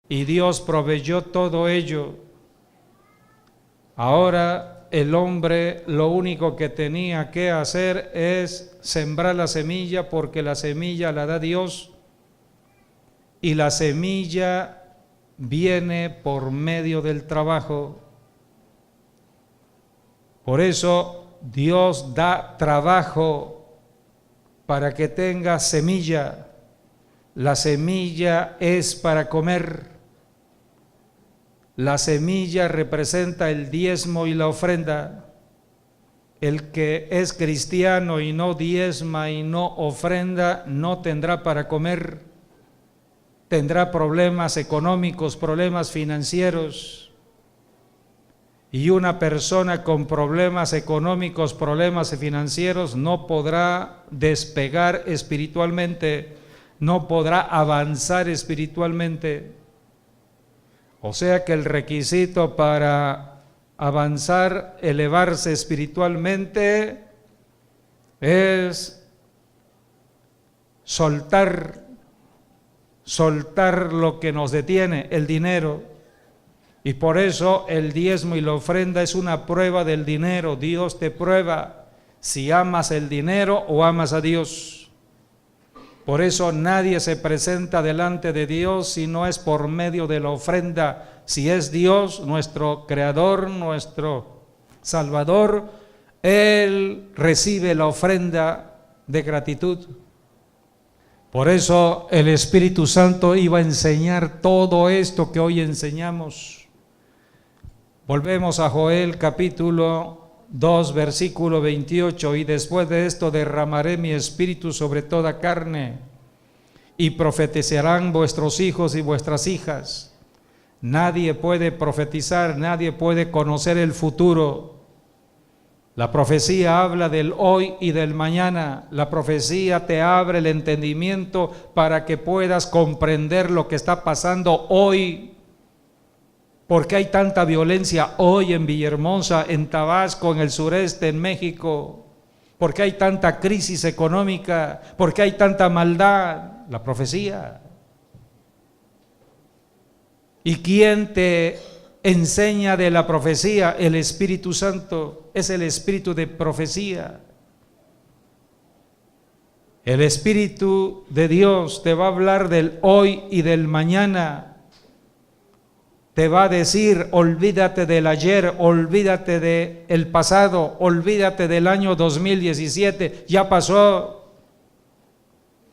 y Dios proveyó todo ello. Ahora el hombre lo único que tenía que hacer es sembrar la semilla, porque la semilla la da Dios y la semilla viene por medio del trabajo. Por eso Dios da trabajo para que tenga semilla. La semilla es para comer. La semilla representa el diezmo y la ofrenda. El que es cristiano y no diezma y no ofrenda no tendrá para comer. Tendrá problemas económicos, problemas financieros. Y una persona con problemas económicos, problemas financieros, no podrá despegar espiritualmente, no podrá avanzar espiritualmente. O sea que el requisito para avanzar, elevarse espiritualmente, es soltar lo que nos detiene, el dinero. Y por eso el diezmo y la ofrenda es una prueba del dinero. Dios te prueba si amas el dinero o amas a Dios. Por eso nadie se presenta delante de Dios si no es por medio de la ofrenda. Si es Dios, nuestro Creador, nuestro Salvador, Él recibe la ofrenda de gratitud. Por eso el Espíritu Santo iba a enseñar todo esto que hoy enseñamos. Volvemos a Joel capítulo 2, versículo 28, y después de esto derramaré mi espíritu sobre toda carne, y profetizarán vuestros hijos y vuestras hijas. Nadie puede profetizar, nadie puede conocer el futuro. La profecía habla del hoy y del mañana. La profecía te abre el entendimiento para que puedas comprender lo que está pasando hoy. ¿Por qué hay tanta violencia hoy en Villahermosa, en Tabasco, en el sureste, en México? ¿Por qué hay tanta crisis económica? ¿Por qué hay tanta maldad? La profecía. ¿Y quién te enseña de la profecía? El Espíritu Santo. Es el espíritu de profecía. El Espíritu de Dios te va a hablar del hoy y del mañana. Te va a decir, olvídate del ayer, olvídate del pasado, olvídate del año 2017, ya pasó.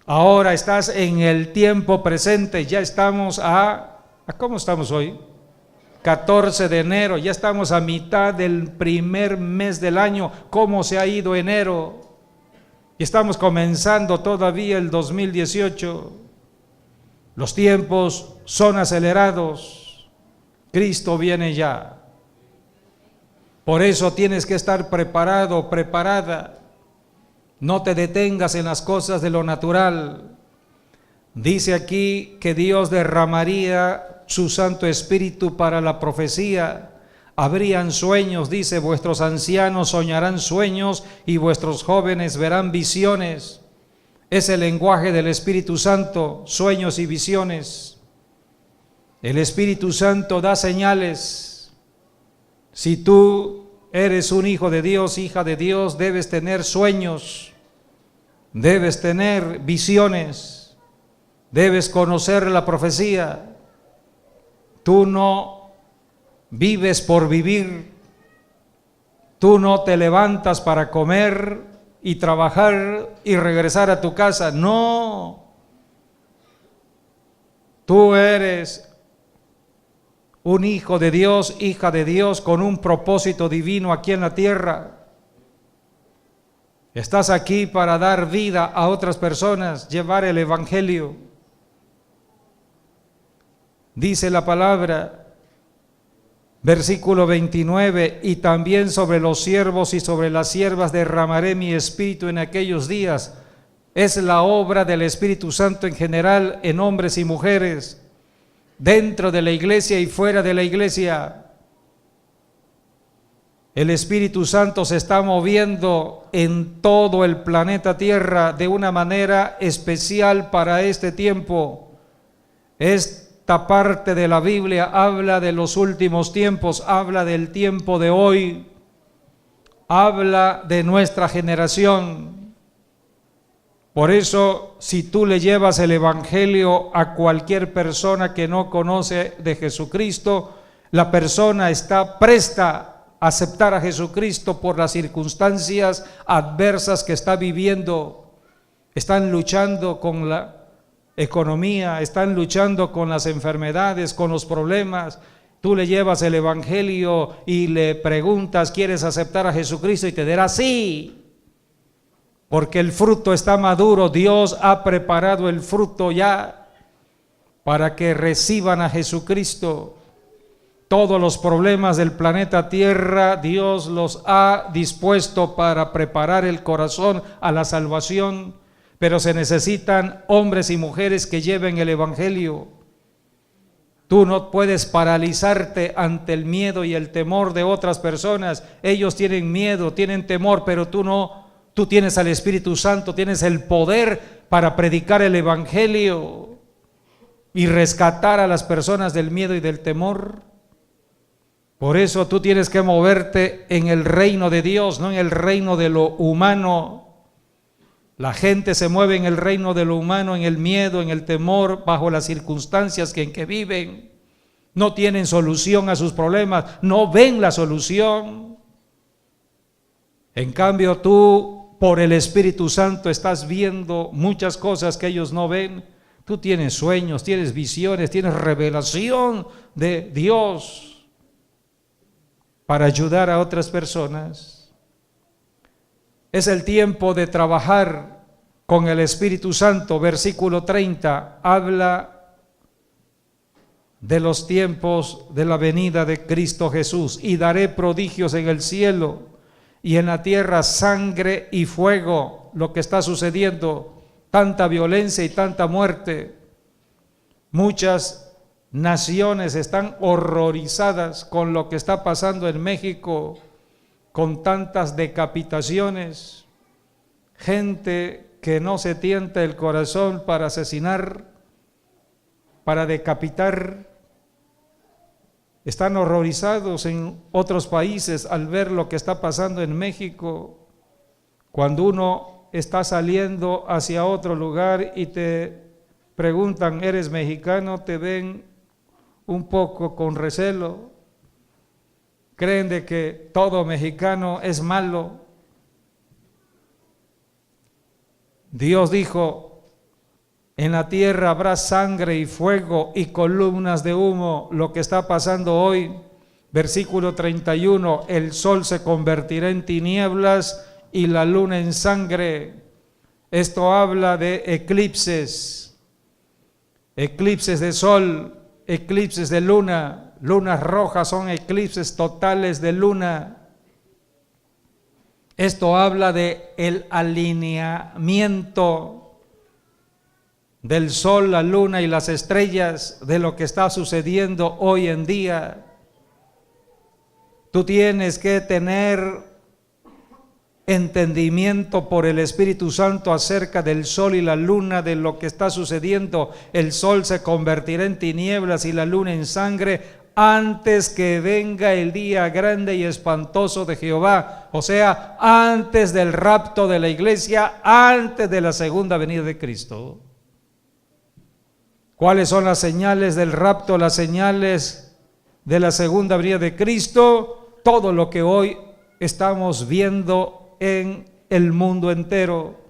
Ahora estás en el tiempo presente, ya estamos ¿cómo estamos hoy? 14 de enero, ya estamos a mitad del primer mes del año. ¿Cómo se ha ido enero? Y estamos comenzando todavía el 2018. Los tiempos son acelerados. Cristo viene ya. Por eso tienes que estar preparado, preparada. No te detengas en las cosas de lo natural. Dice aquí que Dios derramaría su Santo Espíritu para la profecía. Habrían sueños, dice, vuestros ancianos soñarán sueños y vuestros jóvenes verán visiones. Es el lenguaje del Espíritu Santo, sueños y visiones. El Espíritu Santo da señales. Si tú eres un hijo de Dios, hija de Dios, debes tener sueños, debes tener visiones, debes conocer la profecía. Tú no vives por vivir, tú no te levantas para comer y trabajar y regresar a tu casa, no. Tú eres un hijo de Dios, hija de Dios, con un propósito divino aquí en la tierra. Estás aquí para dar vida a otras personas, llevar el evangelio. Dice la palabra, versículo 29, y también sobre los siervos y sobre las siervas derramaré mi espíritu en aquellos días. Es la obra del Espíritu Santo en general, en hombres y mujeres, dentro de la iglesia y fuera de la iglesia. El Espíritu Santo se está moviendo en todo el planeta Tierra de una manera especial para este tiempo. Es esta parte de la Biblia habla de los últimos tiempos, habla del tiempo de hoy, habla de nuestra generación. Por eso, si tú le llevas el evangelio a cualquier persona que no conoce de Jesucristo, la persona está presta a aceptar a Jesucristo por las circunstancias adversas que está viviendo. Están luchando con la economía, están luchando con las enfermedades, con los problemas. Tú le llevas el evangelio y le preguntas, ¿quieres aceptar a Jesucristo? Y te dirá sí, porque el fruto está maduro. Dios ha preparado el fruto ya para que reciban a Jesucristo. Todos los problemas del planeta Tierra, Dios los ha dispuesto para preparar el corazón a la salvación. Pero se necesitan hombres y mujeres que lleven el evangelio. Tú no puedes paralizarte ante el miedo y el temor de otras personas. Ellos tienen miedo, tienen temor, pero tú no. Tú tienes al Espíritu Santo, tienes el poder para predicar el evangelio y rescatar a las personas del miedo y del temor. Por eso tú tienes que moverte en el reino de Dios, no en el reino de lo humano. La gente se mueve en el reino de lo humano, en el miedo, en el temor, bajo las circunstancias en que viven. No tienen solución a sus problemas, no ven la solución. En cambio, tú, por el Espíritu Santo, estás viendo muchas cosas que ellos no ven. Tú tienes sueños, tienes visiones, tienes revelación de Dios para ayudar a otras personas. Es el tiempo de trabajar con el Espíritu Santo. Versículo 30 habla de los tiempos de la venida de Cristo Jesús. Y daré prodigios en el cielo y en la tierra, sangre y fuego. Lo que está sucediendo, tanta violencia y tanta muerte. Muchas naciones están horrorizadas con lo que está pasando en México, con tantas decapitaciones, gente que no se tienta el corazón para asesinar, para decapitar. Están horrorizados en otros países al ver lo que está pasando en México. Cuando uno está saliendo hacia otro lugar y te preguntan, ¿eres mexicano?, te ven un poco con recelo. Creen de que todo mexicano es malo. Dios dijo, en la tierra habrá sangre y fuego y columnas de humo. Lo que está pasando hoy, versículo 31, el sol se convertirá en tinieblas y la luna en sangre. Esto habla de eclipses, eclipses de sol, eclipses de luna. Lunas rojas son eclipses totales de luna. Esto habla de el alineamiento del sol, la luna y las estrellas, de lo que está sucediendo hoy en día. Tú tienes que tener entendimiento por el Espíritu Santo acerca del sol y la luna, de lo que está sucediendo. El sol se convertirá en tinieblas y la luna en sangre antes que venga el día grande y espantoso de Jehová, o sea, antes del rapto de la iglesia, antes de la segunda venida de Cristo. ¿Cuáles son las señales del rapto, las señales de la segunda venida de Cristo? Todo lo que hoy estamos viendo en el mundo entero.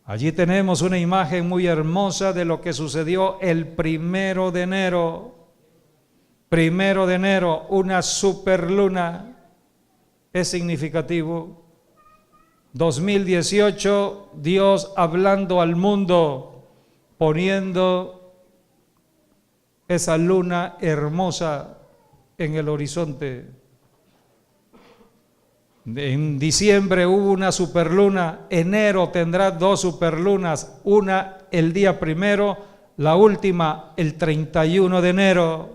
Allí tenemos una imagen muy hermosa de lo que sucedió el 1 de enero. 1 de enero, una superluna. Es significativo. 2018, Dios hablando al mundo, poniendo esa luna hermosa en el horizonte. En diciembre hubo una superluna, enero tendrá 2 superlunas, una el día 1, la última el 31 de enero.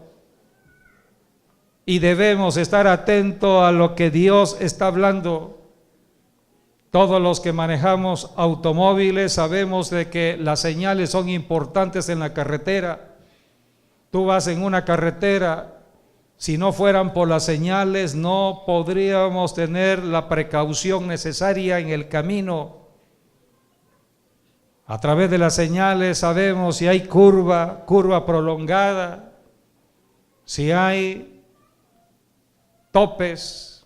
Y debemos estar atentos a lo que Dios está hablando. Todos los que manejamos automóviles sabemos de que las señales son importantes en la carretera. Tú vas en una carretera, si no fueran por las señales, no podríamos tener la precaución necesaria en el camino. A través de las señales sabemos si hay curva prolongada, si hay topes,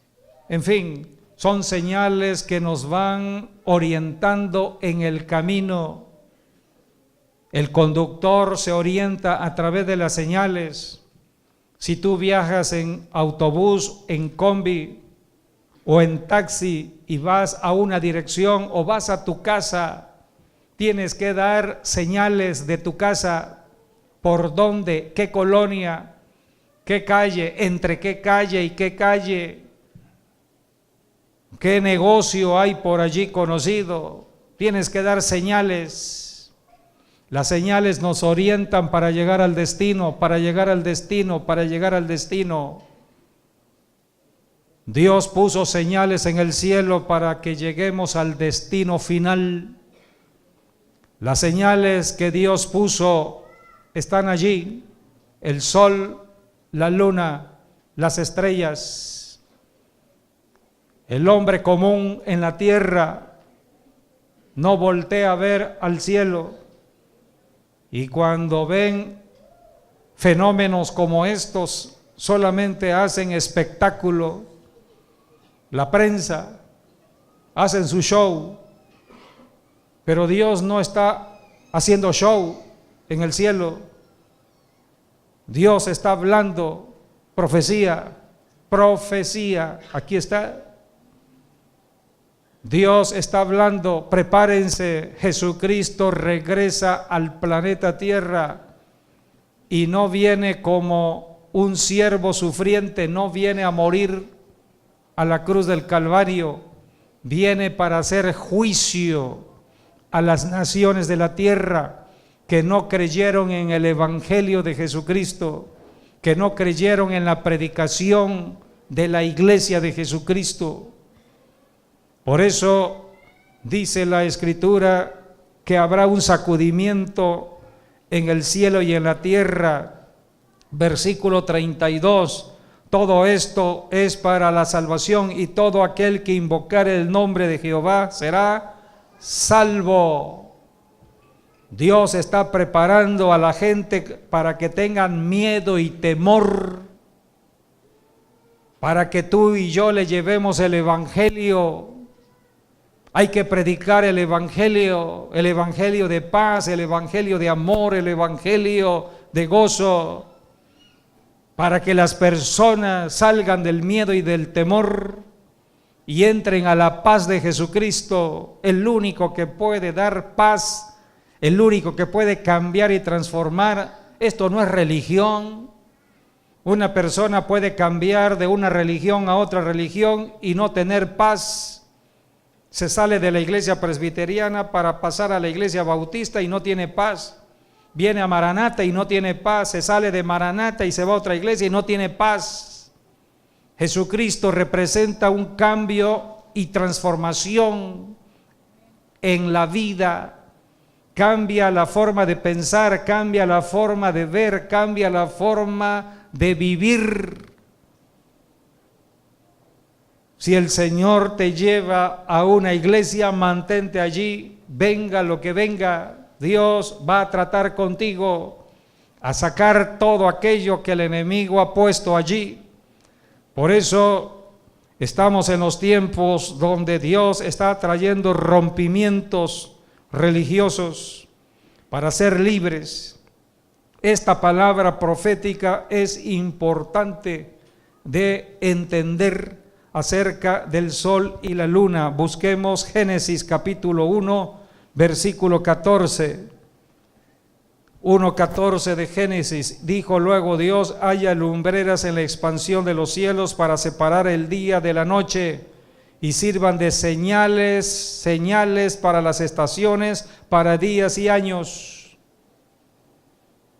en fin, son señales que nos van orientando en el camino. El conductor se orienta a través de las señales. Si tú viajas en autobús, en combi o en taxi y vas a una dirección o vas a tu casa, tienes que dar señales de tu casa, por dónde, qué colonia, qué calle, entre qué calle y qué calle, qué negocio hay por allí conocido. Tienes que dar señales. Las señales nos orientan para llegar al destino, para llegar al destino, para llegar al destino. Dios puso señales en el cielo para que lleguemos al destino final. Las señales que Dios puso están allí: el sol, la luna, las estrellas. El hombre común en la tierra no voltea a ver al cielo, y cuando ven fenómenos como estos, solamente hacen espectáculo. La prensa hacen su show, pero Dios no está haciendo show en el cielo. Dios está hablando profecía, aquí está. Dios está hablando, prepárense, Jesucristo regresa al planeta Tierra y no viene como un siervo sufriente, no viene a morir a la cruz del Calvario, viene para hacer juicio a las naciones de la tierra que no creyeron en el Evangelio de Jesucristo, que no creyeron en la predicación de la iglesia de Jesucristo. Por eso dice la Escritura que habrá un sacudimiento en el cielo y en la tierra. Versículo 32, todo esto es para la salvación, y todo aquel que invocare el nombre de Jehová será salvo. Dios está preparando a la gente para que tengan miedo y temor, para que tú y yo le llevemos el Evangelio. Hay que predicar el Evangelio de paz, el Evangelio de amor, el Evangelio de gozo, para que las personas salgan del miedo y del temor y entren a la paz de Jesucristo, el único que puede dar paz, el único que puede cambiar y transformar. Esto no es religión. Una persona puede cambiar de una religión a otra religión y no tener paz. Se sale de la iglesia presbiteriana para pasar a la iglesia bautista y no tiene paz. Viene a Maranata y no tiene paz. Se sale de Maranata y se va a otra iglesia y no tiene paz. Jesucristo representa un cambio y transformación en la vida. Cambia la forma de pensar, cambia la forma de ver, cambia la forma de vivir. Si el Señor te lleva a una iglesia, mantente allí, venga lo que venga. Dios va a tratar contigo, a sacar todo aquello que el enemigo ha puesto allí. Por eso estamos en los tiempos donde Dios está trayendo rompimientos religiosos para ser libres. Esta palabra profética es importante de entender acerca del sol y la luna. Busquemos Génesis capítulo 1, versículo 14. 1:14 de Génesis. Dijo luego Dios: haya lumbreras en la expansión de los cielos para separar el día de la noche, y sirvan de señales para las estaciones, para días y años.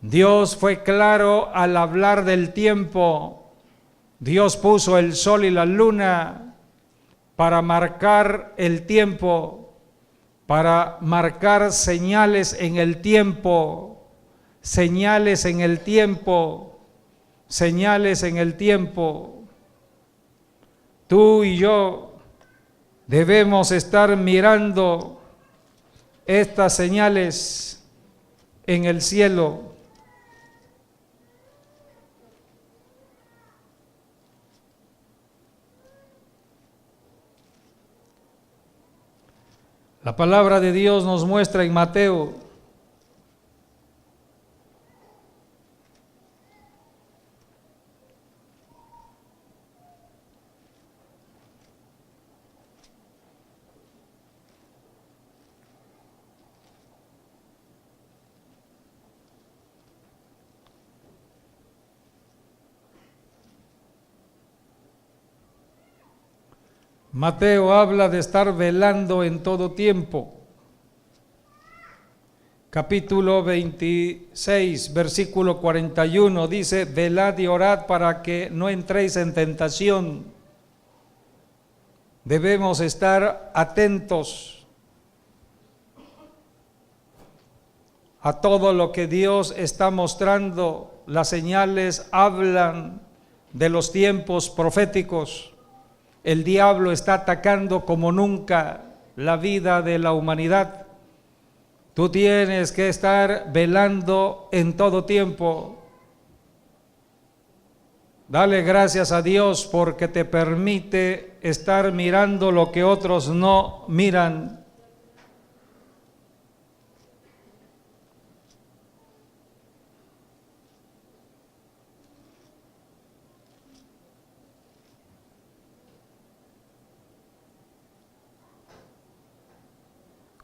Dios fue claro al hablar del tiempo. Dios puso el sol y la luna para marcar el tiempo, para marcar señales en el tiempo, señales en el tiempo, señales en el tiempo. Tú y yo debemos estar mirando estas señales en el cielo. La palabra de Dios nos muestra en Mateo Mateo habla de estar velando en todo tiempo. Capítulo 26, versículo 41 dice: velad y orad para que no entréis en tentación. Debemos estar atentos a todo lo que Dios está mostrando. Las señales hablan de los tiempos proféticos. El diablo está atacando como nunca la vida de la humanidad. Tú tienes que estar velando en todo tiempo. Dale gracias a Dios porque te permite estar mirando lo que otros no miran.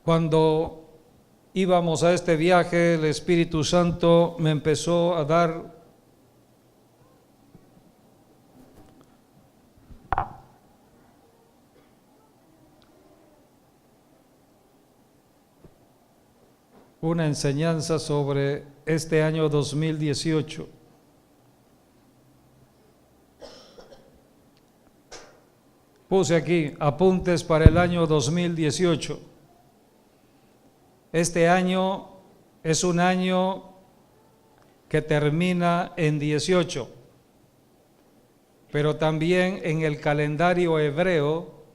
Cuando íbamos a este viaje, el Espíritu Santo me empezó a dar una enseñanza sobre este año 2018. Puse aquí apuntes para el año 2018. Este año es un año que termina en 18, pero también en el calendario hebreo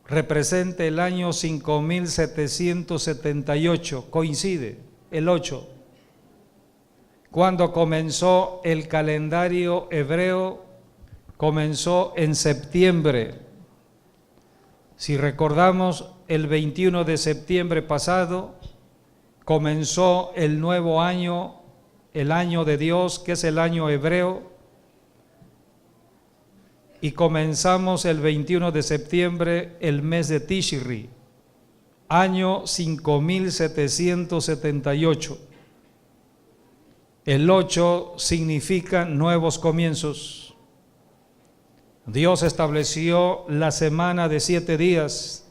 representa el año 5778, coincide el 8. Cuando comenzó el calendario hebreo, comenzó en septiembre. Si recordamos, el 21 de septiembre pasado comenzó el nuevo año, el año de Dios, que es el año hebreo, y comenzamos el 21 de septiembre el mes de Tishri, año 5778. El 8 significa nuevos comienzos. Dios estableció la semana de 7 días.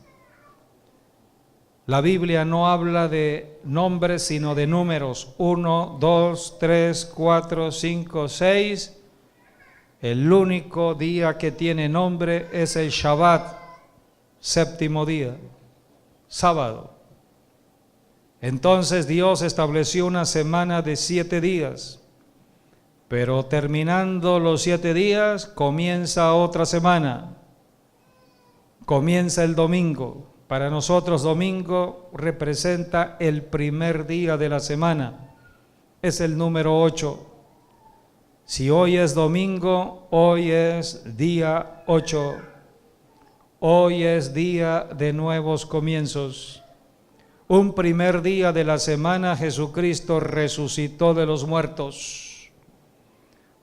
La Biblia no habla de nombres, sino de números. 1, 2, 3, 4, 5, 6. El único día que tiene nombre es el Shabbat, séptimo día, sábado. Entonces Dios estableció una semana de 7 días. Pero terminando los 7 días, comienza otra semana. Comienza el domingo. Para nosotros domingo representa el primer día de la semana. Es el número 8. Si hoy es domingo, hoy es día 8. Hoy es día de nuevos comienzos. Un primer día de la semana Jesucristo resucitó de los muertos.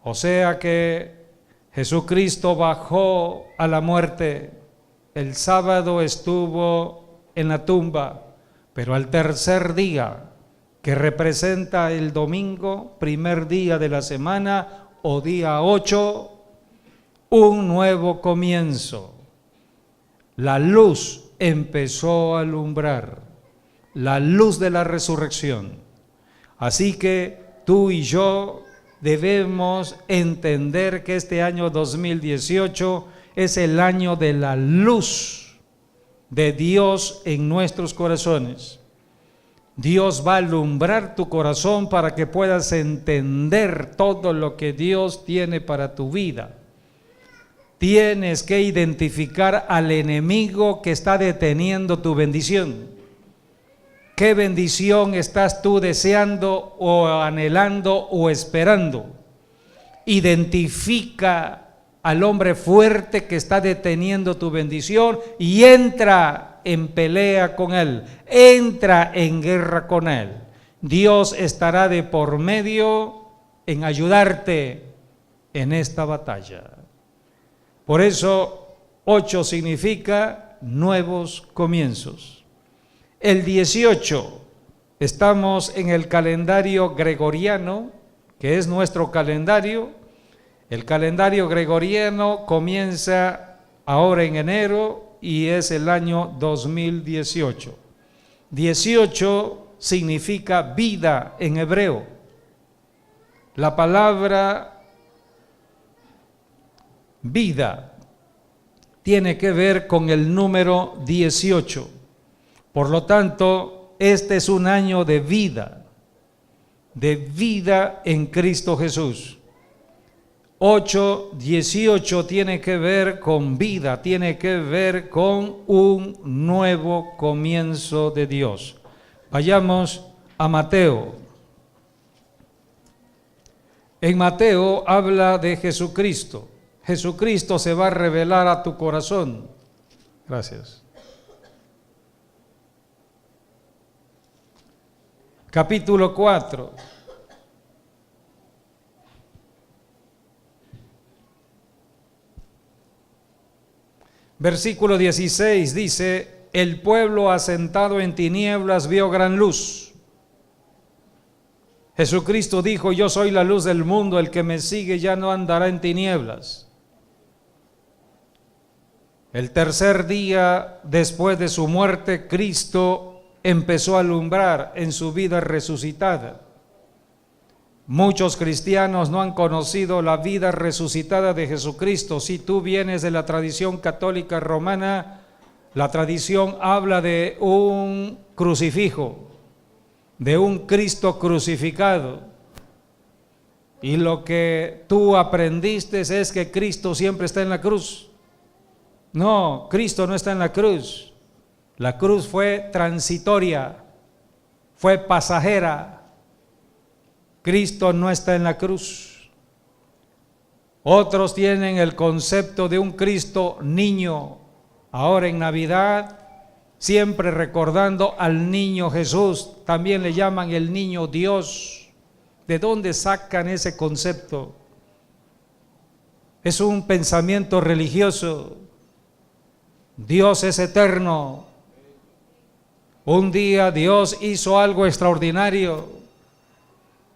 O sea que Jesucristo bajó a la muerte. El sábado estuvo en la tumba, pero al tercer día, que representa el domingo, primer día de la semana o día 8, un nuevo comienzo. La luz empezó a alumbrar, la luz de la resurrección. Así que tú y yo debemos entender que este año 2018 es el año de la luz de Dios en nuestros corazones. Dios va a alumbrar tu corazón para que puedas entender todo lo que Dios tiene para tu vida. Tienes que identificar al enemigo que está deteniendo tu bendición. ¿Qué bendición estás tú deseando o anhelando o esperando? Identifica al hombre fuerte que está deteniendo tu bendición y entra en pelea con él, entra en guerra con él. Dios estará de por medio en ayudarte en esta batalla. Por eso 8 significa nuevos comienzos. El 18, estamos en el calendario gregoriano, que es nuestro calendario. El calendario gregoriano comienza ahora en enero y es el año 2018. 18 significa vida en hebreo. La palabra vida tiene que ver con el número 18. Por lo tanto, este es un año de vida en Cristo Jesús. 8:18 tiene que ver con vida, tiene que ver con un nuevo comienzo de Dios. Vayamos a Mateo. En Mateo habla de Jesucristo. Jesucristo se va a revelar a tu corazón. Gracias. Capítulo 4. Versículo 16 dice: el pueblo asentado en tinieblas vio gran luz. Jesucristo dijo: yo soy la luz del mundo, el que me sigue ya no andará en tinieblas. El tercer día después de su muerte, Cristo empezó a alumbrar en su vida resucitada. Muchos cristianos no han conocido la vida resucitada de Jesucristo. Si tú vienes de la tradición católica romana, la tradición habla de un crucifijo, de un Cristo crucificado. Y lo que tú aprendiste es que Cristo siempre está en la cruz. No, Cristo no está en la cruz. La cruz fue transitoria, fue pasajera. Cristo no está en la cruz. Otros tienen el concepto de un Cristo niño. Ahora en Navidad, siempre recordando al niño Jesús, también le llaman el niño Dios. ¿De dónde sacan ese concepto? Es un pensamiento religioso. Dios es eterno. Un día Dios hizo algo extraordinario.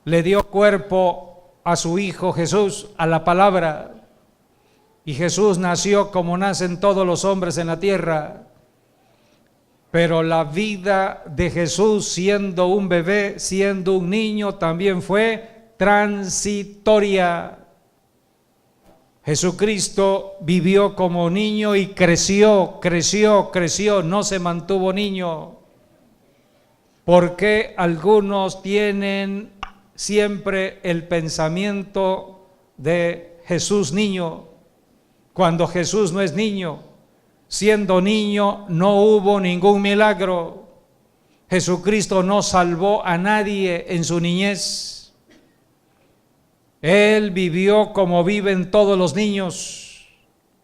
Le dio cuerpo a su Hijo Jesús, a la palabra. Y Jesús nació como nacen todos los hombres en la tierra. Pero la vida de Jesús, siendo un bebé, siendo un niño, también fue transitoria. Jesucristo vivió como niño y creció, no se mantuvo niño. ¿Por qué algunos tienen siempre el pensamiento de Jesús niño, cuando Jesús no es niño? Siendo niño no hubo ningún milagro. Jesucristo no salvó a nadie en su niñez. Él vivió como viven todos los niños,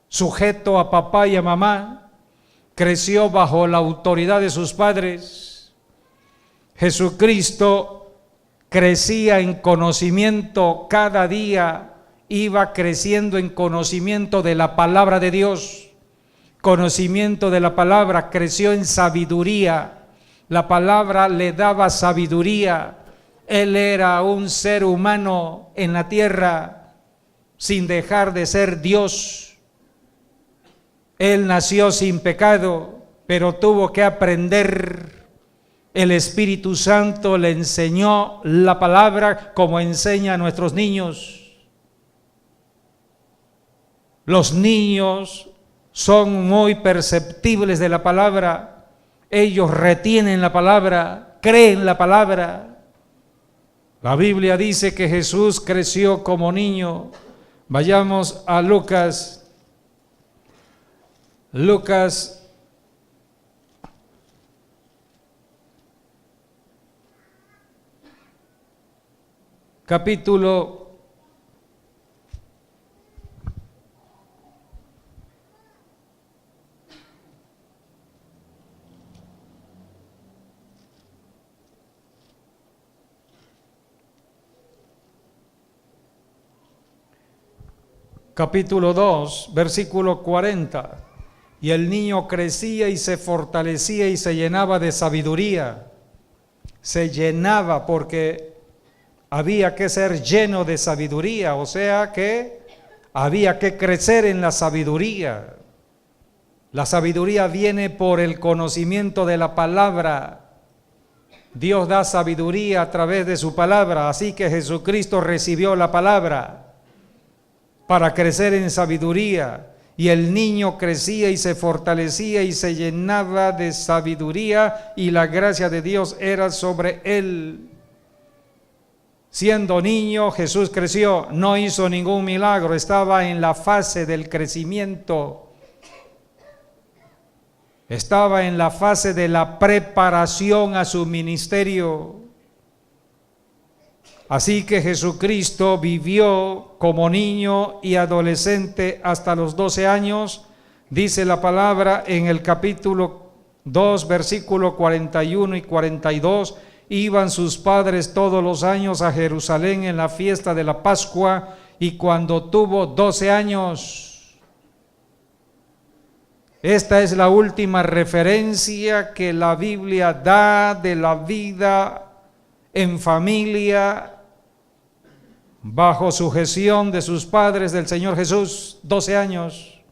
sujeto a papá y a mamá. Creció bajo la autoridad de sus padres. Jesucristo crecía en conocimiento, cada día iba creciendo en conocimiento de la palabra de Dios. Conocimiento de la palabra, creció en sabiduría. La palabra le daba sabiduría. Él era un ser humano en la tierra sin dejar de ser Dios. Él nació sin pecado, pero tuvo que aprender. El Espíritu Santo le enseñó la palabra como enseña a nuestros niños. Los niños son muy perceptibles de la palabra. Ellos retienen la palabra, creen la palabra. La Biblia dice que Jesús creció como niño. Vayamos a Lucas capítulo 2, versículo 40. Y el niño crecía y se fortalecía y se llenaba de sabiduría. Se llenaba porque había que ser lleno de sabiduría, o sea que había que crecer en la sabiduría. La sabiduría viene por el conocimiento de la palabra. Dios da sabiduría a través de su palabra, así que Jesucristo recibió la palabra para crecer en sabiduría, y el niño crecía y se fortalecía y se llenaba de sabiduría, y la gracia de Dios era sobre él. Siendo niño, Jesús creció, no hizo ningún milagro, estaba en la fase del crecimiento, estaba en la fase de la preparación a su ministerio. Así que Jesucristo vivió como niño y adolescente hasta los 12 años, dice la palabra en el capítulo 2, versículo 41 y 42, iban sus padres todos los años a Jerusalén en la fiesta de la Pascua, y cuando tuvo 12 años, esta es la última referencia que la Biblia da de la vida en familia, bajo sujeción de sus padres, del Señor Jesús, 12 años.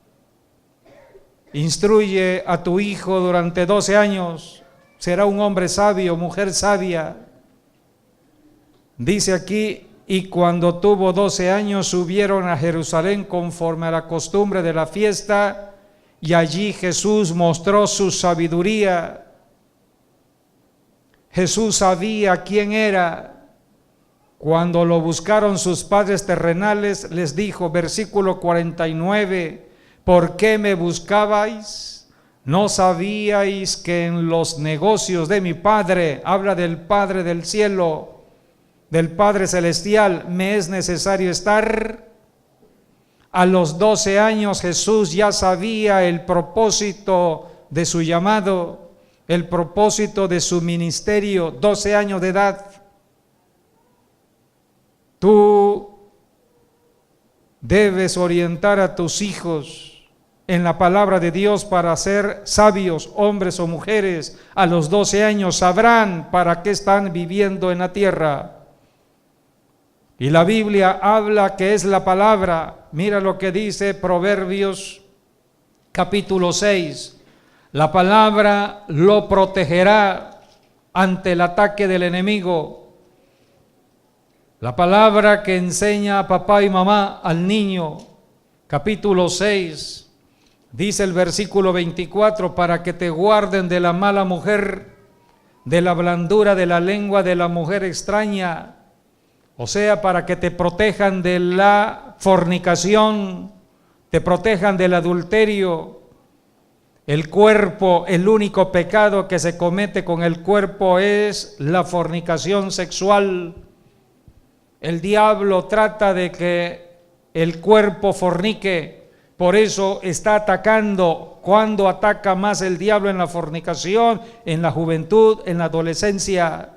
Instruye a tu hijo durante 12 años, será un hombre sabio, mujer sabia. Dice aquí, y cuando tuvo 12 años subieron a Jerusalén conforme a la costumbre de la fiesta, y allí Jesús mostró su sabiduría. Jesús sabía quién era. Cuando lo buscaron sus padres terrenales, les dijo, versículo 49, ¿por qué me buscabais? ¿No sabíais que en los negocios de mi Padre, habla del Padre del cielo, del Padre celestial, me es necesario estar? A los 12 años Jesús ya sabía el propósito de su llamado, el propósito de su ministerio, 12 años de edad. Tú debes orientar a tus hijos en la palabra de Dios para ser sabios, hombres o mujeres. A los 12 años sabrán para qué están viviendo en la tierra. Y la Biblia habla que es la palabra. Mira lo que dice Proverbios capítulo 6. La palabra lo protegerá ante el ataque del enemigo. La palabra que enseña a papá y mamá al niño, capítulo 6, dice el versículo 24, para que te guarden de la mala mujer, de la blandura de la lengua de la mujer extraña, o sea, para que te protejan de la fornicación, te protejan del adulterio. El cuerpo, el único pecado que se comete con el cuerpo es la fornicación sexual. El diablo trata de que el cuerpo fornique, por eso está atacando. ¿Cuándo ataca más el diablo? En la fornicación, en la juventud, en la adolescencia.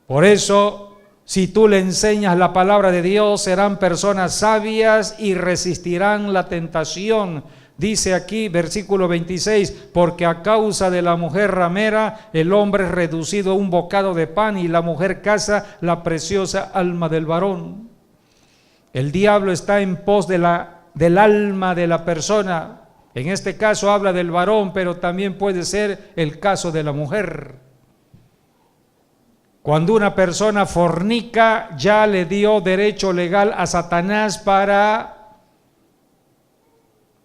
Por eso, si tú le enseñas la palabra de Dios, serán personas sabias y resistirán la tentación. Dice aquí, versículo 26, porque a causa de la mujer ramera, el hombre es reducido a un bocado de pan, y la mujer caza la preciosa alma del varón. El diablo está en pos del alma de la persona. En este caso habla del varón, pero también puede ser el caso de la mujer. Cuando una persona fornica, ya le dio derecho legal a Satanás para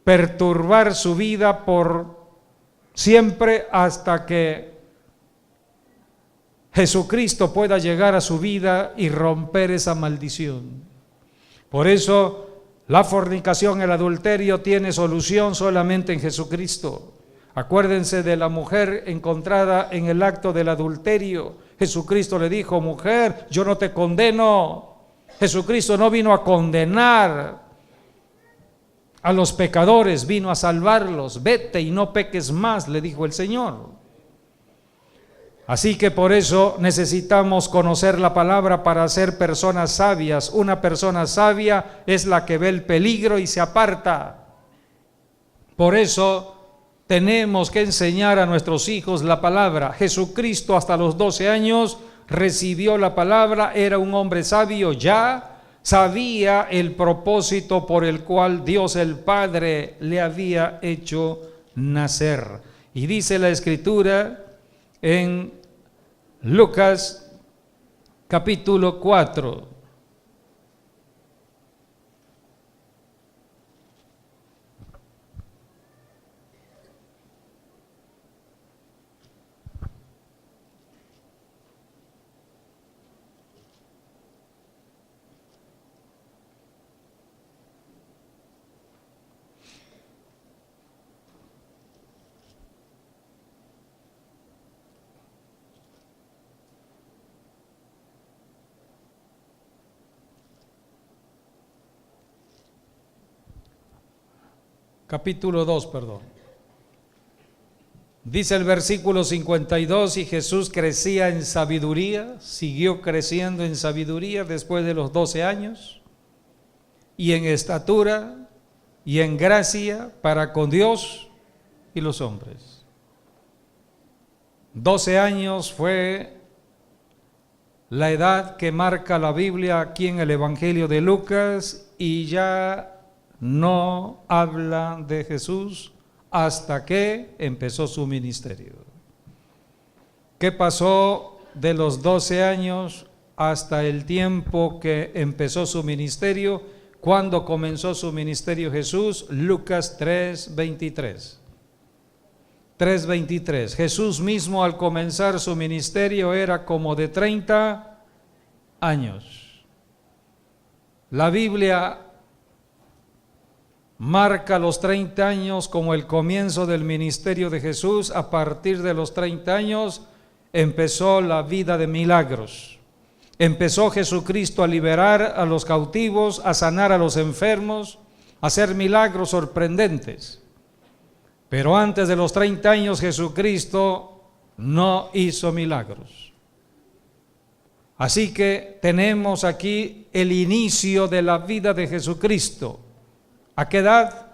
perturbar su vida por siempre hasta que Jesucristo pueda llegar a su vida y romper esa maldición. Por eso la fornicación, el adulterio tiene solución solamente en Jesucristo. Acuérdense de la mujer encontrada en el acto del adulterio. Jesucristo le dijo: mujer, yo no te condeno. Jesucristo no vino a condenar a los pecadores, vino a salvarlos. Vete y no peques más, le dijo el Señor. Así que por eso necesitamos conocer la palabra para ser personas sabias. Una persona sabia es la que ve el peligro y se aparta. Por eso tenemos que enseñar a nuestros hijos la palabra. Jesucristo hasta los 12 años recibió la palabra, era un hombre sabio ya, sabía el propósito por el cual Dios el Padre le había hecho nacer. Y dice la Escritura en Lucas capítulo 4. Capítulo 2, perdón. Dice el versículo 52, y Jesús crecía en sabiduría, siguió creciendo en sabiduría después de los 12 años, y en estatura y en gracia para con Dios y los hombres. 12 años fue la edad que marca la Biblia aquí en el Evangelio de Lucas, y ya no habla de Jesús hasta que empezó su ministerio. ¿Qué pasó de los 12 años hasta el tiempo que empezó su ministerio? ¿Cuándo comenzó su ministerio Jesús? Lucas 3:23. 3:23. Jesús mismo al comenzar su ministerio era como de 30 años. La Biblia marca los 30 años como el comienzo del ministerio de Jesús. A partir de los 30 años empezó la vida de milagros. Empezó Jesucristo a liberar a los cautivos, a sanar a los enfermos, a hacer milagros sorprendentes. Pero antes de los 30 años Jesucristo no hizo milagros. Así que tenemos aquí el inicio de la vida de Jesucristo. ¿A qué edad?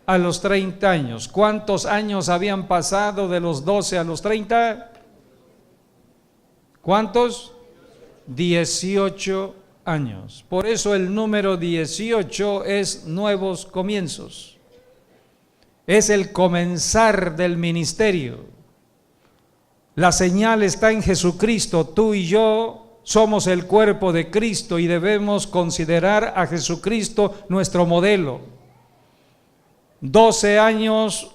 A los 30 años. ¿Cuántos años habían pasado de los 12 a los 30? ¿Cuántos? 18 años. Por eso el número 18 es nuevos comienzos. Es el comenzar del ministerio. La señal está en Jesucristo. Tú y yo somos el cuerpo de Cristo y debemos considerar a Jesucristo nuestro modelo. 12 años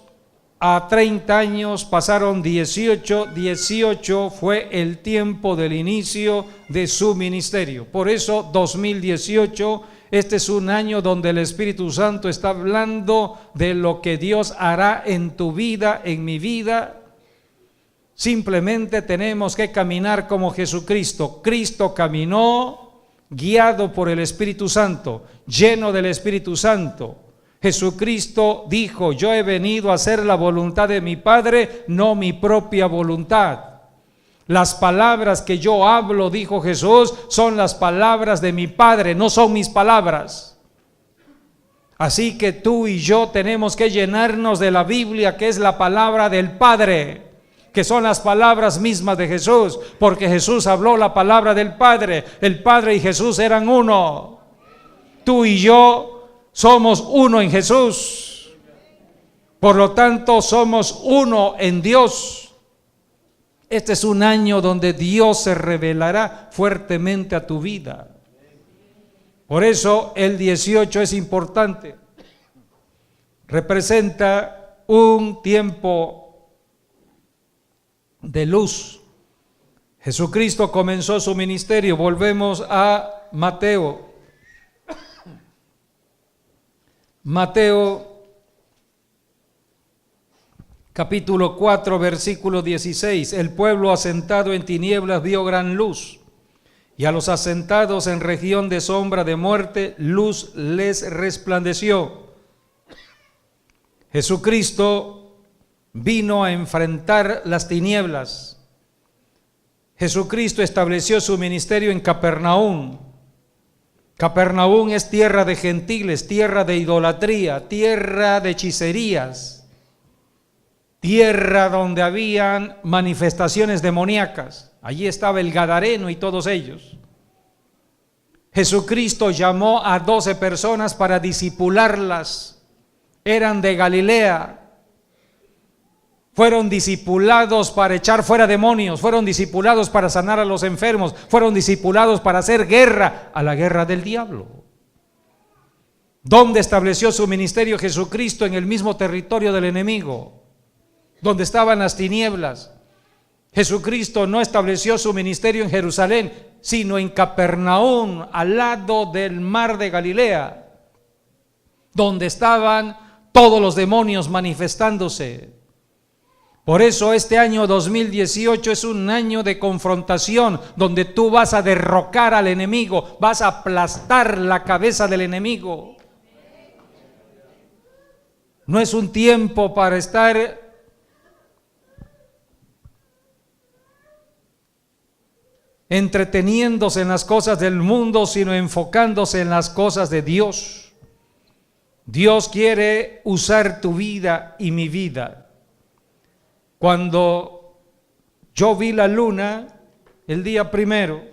a 30 años pasaron 18. 18 fue el tiempo del inicio de su ministerio. Por eso 2018, este es un año donde el Espíritu Santo está hablando de lo que Dios hará en tu vida, en mi vida. Simplemente tenemos que caminar como Jesucristo. Cristo caminó guiado por el Espíritu Santo, lleno del Espíritu Santo. Jesucristo dijo: yo he venido a hacer la voluntad de mi Padre, no mi propia voluntad. Las palabras que yo hablo, dijo Jesús, son las palabras de mi Padre, no son mis palabras. Así que tú y yo tenemos que llenarnos de la Biblia, que es la palabra del Padre, que son las palabras mismas de Jesús, porque Jesús habló la palabra del Padre. El Padre y Jesús eran uno. Tú y yo somos uno en Jesús. Por lo tanto, somos uno en Dios. Este es un año donde Dios se revelará fuertemente a tu vida. Por eso el 18 es importante. Representa un tiempo de luz. Jesucristo comenzó su ministerio. Volvemos a Mateo. Mateo capítulo 4, versículo 16. El pueblo asentado en tinieblas vio gran luz, y a los asentados en región de sombra de muerte, luz les resplandeció. Jesucristo vino a enfrentar las tinieblas. Jesucristo estableció su ministerio en Capernaum. Capernaum es tierra de gentiles, tierra de idolatría, tierra de hechicerías, tierra donde habían manifestaciones demoníacas. Allí estaba el Gadareno y todos ellos. Jesucristo llamó a 12 personas para discipularlas. Eran de Galilea. Fueron discipulados para echar fuera demonios, fueron discipulados para sanar a los enfermos, fueron discipulados para hacer guerra a la guerra del diablo. ¿Dónde estableció su ministerio Jesucristo? En el mismo territorio del enemigo, donde estaban las tinieblas. Jesucristo no estableció su ministerio en Jerusalén, sino en Capernaum, al lado del mar de Galilea, donde estaban todos los demonios manifestándose. Por eso este año 2018 es un año de confrontación, donde tú vas a derrocar al enemigo, vas a aplastar la cabeza del enemigo. No es un tiempo para estar entreteniéndose en las cosas del mundo, sino enfocándose en las cosas de Dios. Dios quiere usar tu vida y mi vida. Cuando yo vi la luna el día primero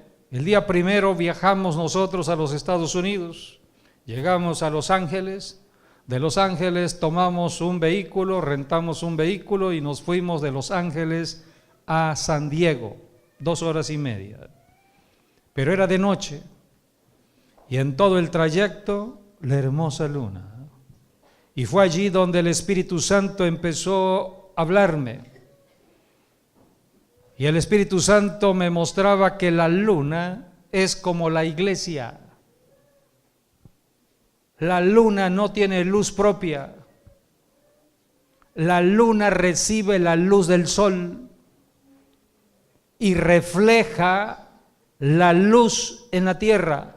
viajamos nosotros a los Estados Unidos, llegamos a Los Ángeles, de Los Ángeles tomamos un vehículo, rentamos un vehículo y nos fuimos de Los Ángeles a San Diego, 2 horas y media, pero era de noche y en todo el trayecto la hermosa luna, y fue allí donde el Espíritu Santo empezó a hablarme. Y el Espíritu Santo me mostraba que la luna es como la iglesia. La luna no tiene luz propia. La luna recibe la luz del sol y refleja la luz en la tierra.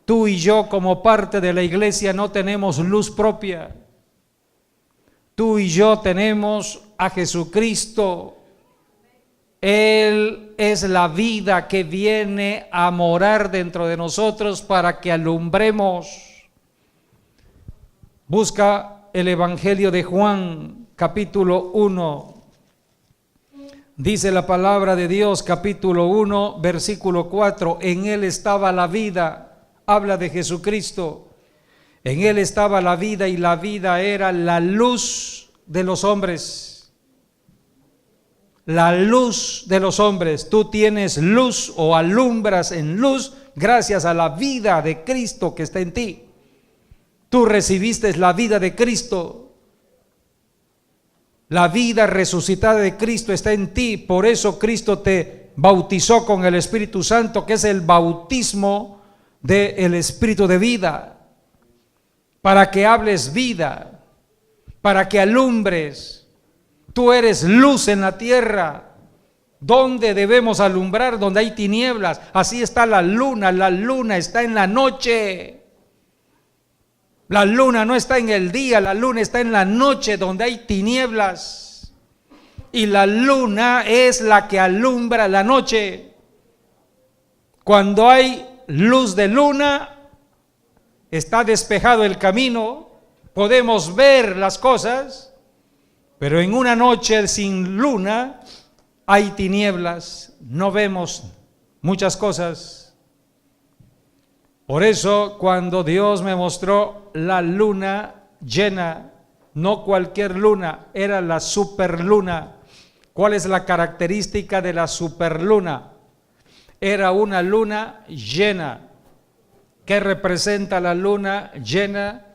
Tú y yo, como parte de la iglesia, no tenemos luz propia. Tú y yo tenemos a Jesucristo. Él es la vida que viene a morar dentro de nosotros para que alumbremos. Busca el Evangelio de Juan, capítulo 1. Dice la palabra de Dios, capítulo 1, versículo 4. En Él estaba la vida. Habla de Jesucristo. En Él estaba la vida y la vida era la luz de los hombres. La luz de los hombres. Tú tienes luz o alumbras en luz gracias a la vida de Cristo que está en ti. Tú recibiste la vida de Cristo. La vida resucitada de Cristo está en ti. Por eso Cristo te bautizó con el Espíritu Santo, que es el bautismo del Espíritu de vida, para que hables vida, para que alumbres. Tú eres luz en la tierra. ¿Dónde debemos alumbrar? Donde hay tinieblas. Así está la luna está en la noche. La luna no está en el día, la luna está en la noche, donde hay tinieblas. Y la luna es la que alumbra la noche. Cuando hay luz de luna, está despejado el camino, podemos ver las cosas. Pero en una noche sin luna hay tinieblas, no vemos muchas cosas. Por eso cuando Dios me mostró la luna llena, no cualquier luna, era la superluna. ¿Cuál es la característica de la superluna? Era una luna llena. ¿Qué representa la luna llena?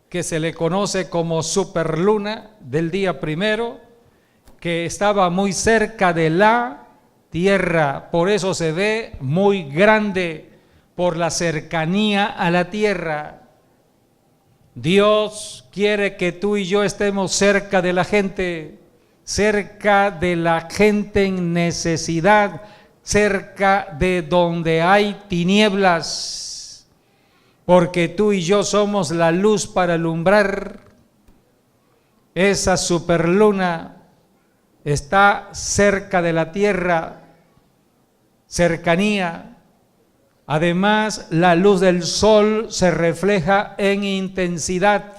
que se le conoce como superluna del día primero, que estaba muy cerca de la Tierra, por eso se ve muy grande, por la cercanía a la Tierra. Dios quiere que tú y yo estemos cerca de la gente en necesidad, cerca de donde hay tinieblas, porque tú y yo somos la luz para alumbrar. Esa superluna está cerca de la Tierra, cercanía. Además, la luz del sol se refleja en intensidad.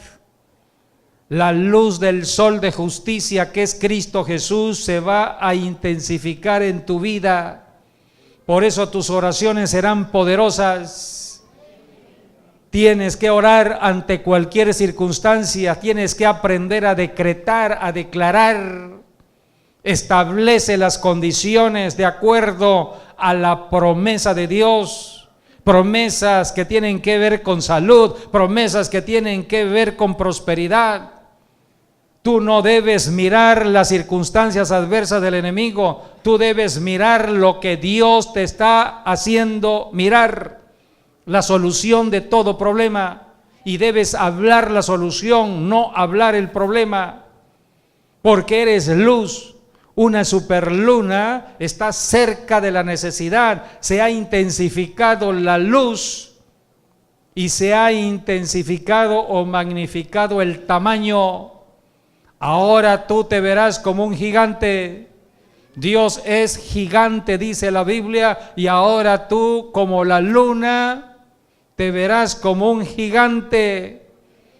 La luz del sol de justicia, que es Cristo Jesús, se va a intensificar en tu vida. Por eso tus oraciones serán poderosas. Tienes que orar ante cualquier circunstancia, tienes que aprender a decretar, a declarar. Establece las condiciones de acuerdo a la promesa de Dios. Promesas que tienen que ver con salud, promesas que tienen que ver con prosperidad. Tú no debes mirar las circunstancias adversas del enemigo, tú debes mirar lo que Dios te está haciendo mirar, la solución de todo problema, y debes hablar la solución, no hablar el problema, porque eres luz. Una superluna está cerca de la necesidad, se ha intensificado la luz y se ha intensificado o magnificado el tamaño. Ahora tú te verás como un gigante. Dios es gigante, dice la Biblia, y ahora tú como la luna te verás como un gigante.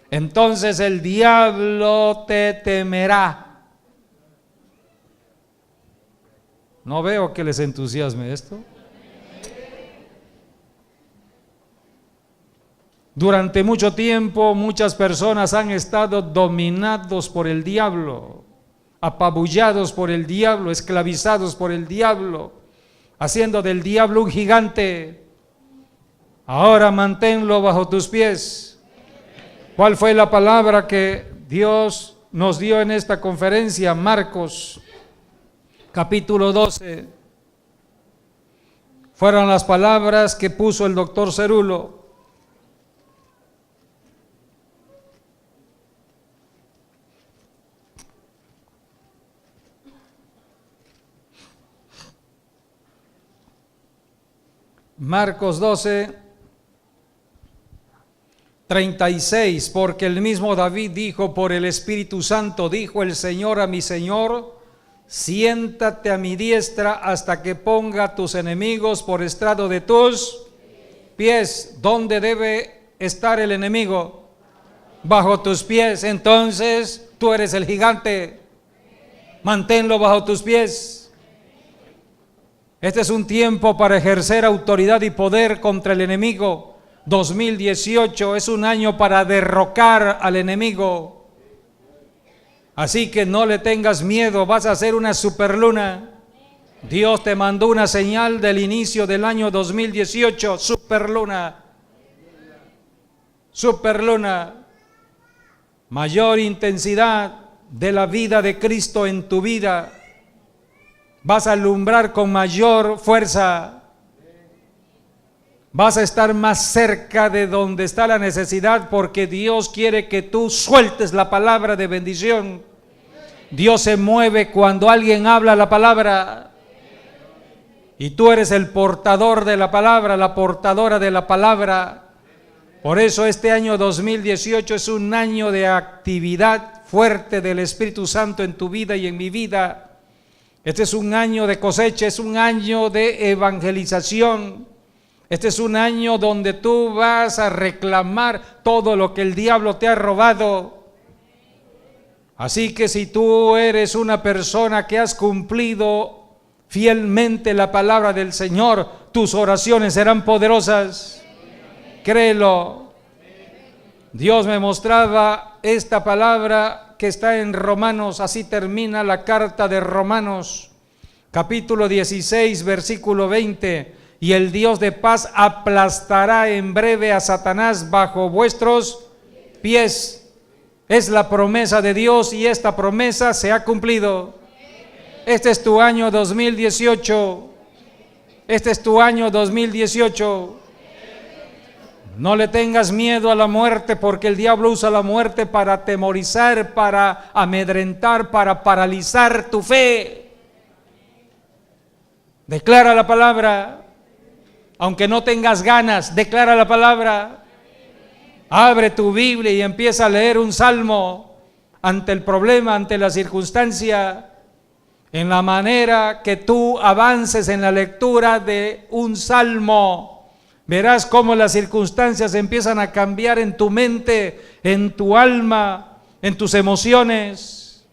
Entonces el diablo te temerá. No veo que les entusiasme esto. Durante mucho tiempo muchas personas han estado dominados por el diablo, apabullados por el diablo, esclavizados por el diablo, haciendo del diablo un gigante. Ahora manténlo bajo tus pies. ¿Cuál fue la palabra que Dios nos dio en esta conferencia? Marcos capítulo 12, fueron las palabras que puso el doctor Cerulo. Marcos 12, 36, porque el mismo David dijo, por el Espíritu Santo, dijo el Señor a mi Señor, siéntate a mi diestra hasta que ponga tus enemigos por estrado de tus pies. ¿Dónde debe estar el enemigo? Bajo tus pies. Entonces tú eres el gigante. Manténlo bajo tus pies. Este es un tiempo para ejercer autoridad y poder contra el enemigo. 2018 es un año para derrocar al enemigo. Así que no le tengas miedo, vas a hacer una superluna. Dios te mandó una señal del inicio del año 2018, superluna. Superluna. Mayor intensidad de la vida de Cristo en tu vida. Vas a alumbrar con mayor fuerza. Vas a estar más cerca de donde está la necesidad, porque Dios quiere que tú sueltes la palabra de bendición. Dios se mueve cuando alguien habla la palabra. Y tú eres el portador de la palabra, la portadora de la palabra. Por eso este año 2018 es un año de actividad fuerte del Espíritu Santo en tu vida y en mi vida. Este es un año de cosecha, es un año de evangelización. Este es un año donde tú vas a reclamar todo lo que el diablo te ha robado. Así que si tú eres una persona que has cumplido fielmente la palabra del Señor, tus oraciones serán poderosas. Créelo. Dios me mostraba esta palabra que está en Romanos, así termina la carta de Romanos, capítulo 16, versículo 20. Y el Dios de paz aplastará en breve a Satanás bajo vuestros pies. Es la promesa de Dios y esta promesa se ha cumplido. Este es tu año 2018. Este es tu año 2018. No le tengas miedo a la muerte, porque el diablo usa la muerte para atemorizar, para amedrentar, para paralizar tu fe. Declara la palabra. Aunque no tengas ganas, declara la palabra. Abre tu Biblia y empieza a leer un salmo ante el problema, ante la circunstancia. En la manera que tú avances en la lectura de un salmo, verás cómo las circunstancias empiezan a cambiar en tu mente, en tu alma, en tus emociones.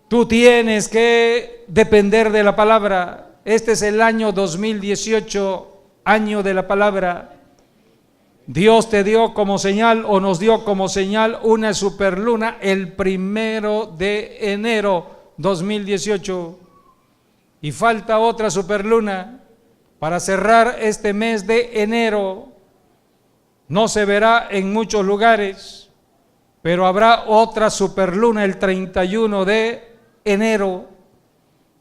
Tú tienes que depender de la palabra. Este es el año 2018, año de la palabra. Dios te dio como señal, o nos dio como señal, una superluna el 1 de enero 2018. Y falta otra superluna para cerrar este mes de enero. No se verá en muchos lugares, pero habrá otra superluna el 31 de enero.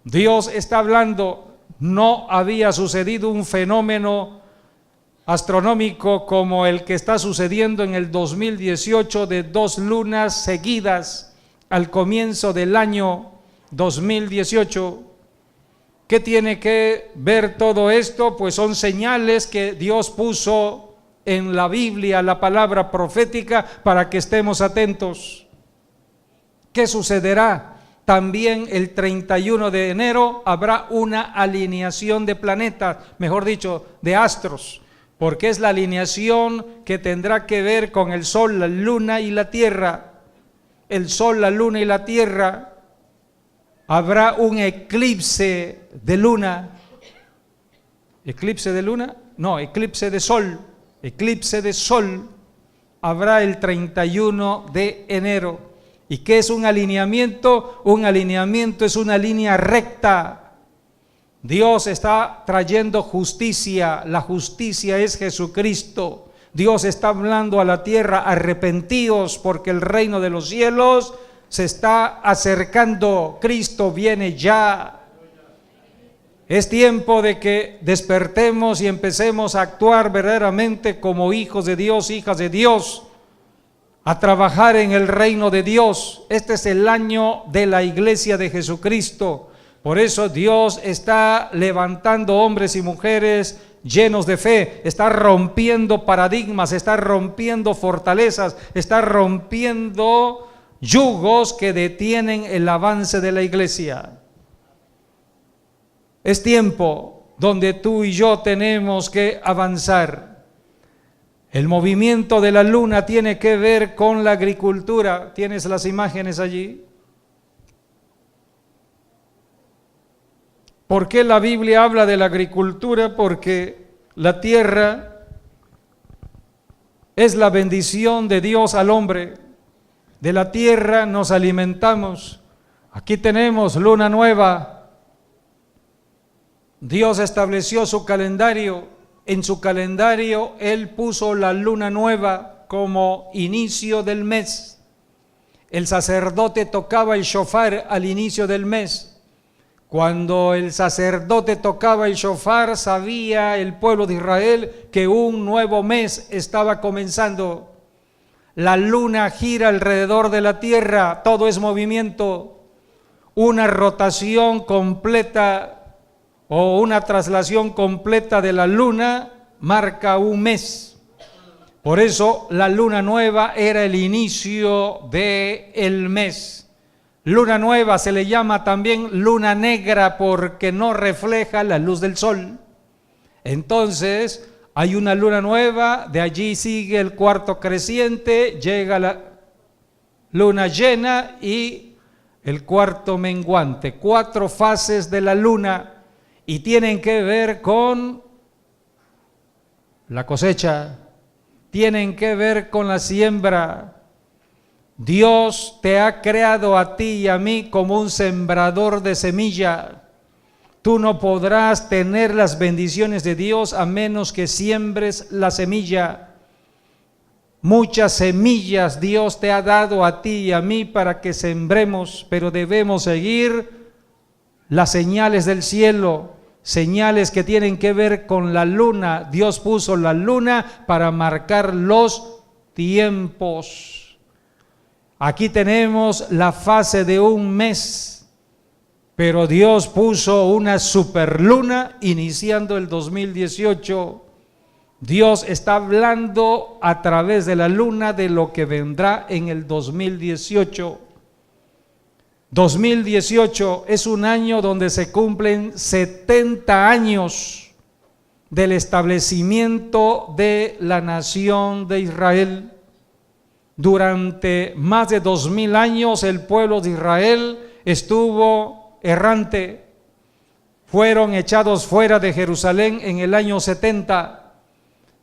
Dios está hablando. No había sucedido un fenómeno astronómico como el que está sucediendo en el 2018, de 2 lunas seguidas al comienzo del año 2018. ¿Qué tiene que ver todo esto? Pues son señales que Dios puso en la Biblia, la palabra profética, para que estemos atentos. ¿Qué sucederá? También el 31 de enero habrá una alineación de planetas, mejor dicho, de astros, porque es la alineación que tendrá que ver con el Sol, la Luna y la Tierra. El Sol, la Luna y la Tierra. Habrá un eclipse de luna. ¿Eclipse de luna? No, eclipse de sol. Eclipse de sol habrá el 31 de enero. ¿Y qué es un alineamiento? Un alineamiento es una línea recta. Dios está trayendo justicia. La justicia es Jesucristo. Dios está hablando a la tierra: arrepentíos, porque el reino de los cielos se está acercando. Cristo viene ya. Es tiempo de que despertemos y empecemos a actuar verdaderamente como hijos de Dios, hijas de Dios, a trabajar en el reino de Dios. Este es el año de la iglesia de Jesucristo. Por eso Dios está levantando hombres y mujeres llenos de fe, está rompiendo paradigmas, está rompiendo fortalezas, está rompiendo yugos que detienen el avance de la iglesia. Es tiempo donde tú y yo tenemos que avanzar. El movimiento de la luna tiene que ver con la agricultura. ¿Tienes las imágenes allí? ¿Por qué la Biblia habla de la agricultura? Porque la tierra es la bendición de Dios al hombre. De la tierra nos alimentamos. Aquí tenemos luna nueva. Dios estableció su calendario. En su calendario Él puso la luna nueva como inicio del mes. El sacerdote tocaba el shofar al inicio del mes. Cuando el sacerdote tocaba el shofar, sabía el pueblo de Israel que un nuevo mes estaba comenzando. La luna gira alrededor de la tierra, todo es movimiento. Una rotación completa o una traslación completa de la luna marca un mes. Por eso la luna nueva era el inicio del mes. Luna nueva se le llama también luna negra porque no refleja la luz del sol. Entonces hay una luna nueva, de allí sigue el cuarto creciente, llega la luna llena y el cuarto menguante. 4 fases de la luna y tienen que ver con la cosecha, tienen que ver con la siembra. Dios te ha creado a ti y a mí como un sembrador de semilla. Tú no podrás tener las bendiciones de Dios a menos que siembres la semilla. Muchas semillas Dios te ha dado a ti y a mí para que sembremos, pero debemos seguir las señales del cielo, señales que tienen que ver con la luna. Dios puso la luna para marcar los tiempos. Aquí tenemos la fase de un mes, pero Dios puso una superluna iniciando el 2018. Dios está hablando a través de la luna de lo que vendrá en el 2018. 2018 es un año donde se cumplen 70 años del establecimiento de la nación de Israel. Durante más de 2000 años el pueblo de Israel estuvo errante. Fueron echados fuera de Jerusalén en el año 70.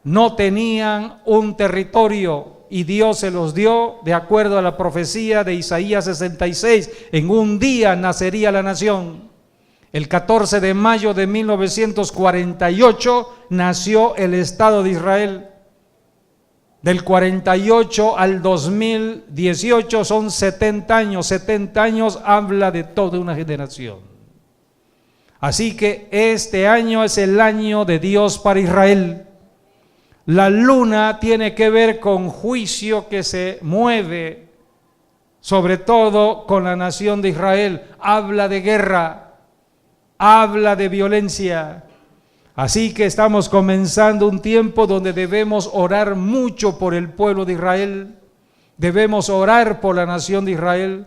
No tenían un territorio y Dios se los dio de acuerdo a la profecía de Isaías 66. En un día nacería la nación. El 14 de mayo de 1948 nació el Estado de Israel. Del 48 al 2018 son 70 años. 70 años habla de toda una generación. Así que este año es el año de Dios para Israel. La luna tiene que ver con juicio que se mueve, sobre todo con la nación de Israel. Habla de guerra, habla de violencia. Así que estamos comenzando un tiempo donde debemos orar mucho por el pueblo de Israel. Debemos orar por la nación de Israel.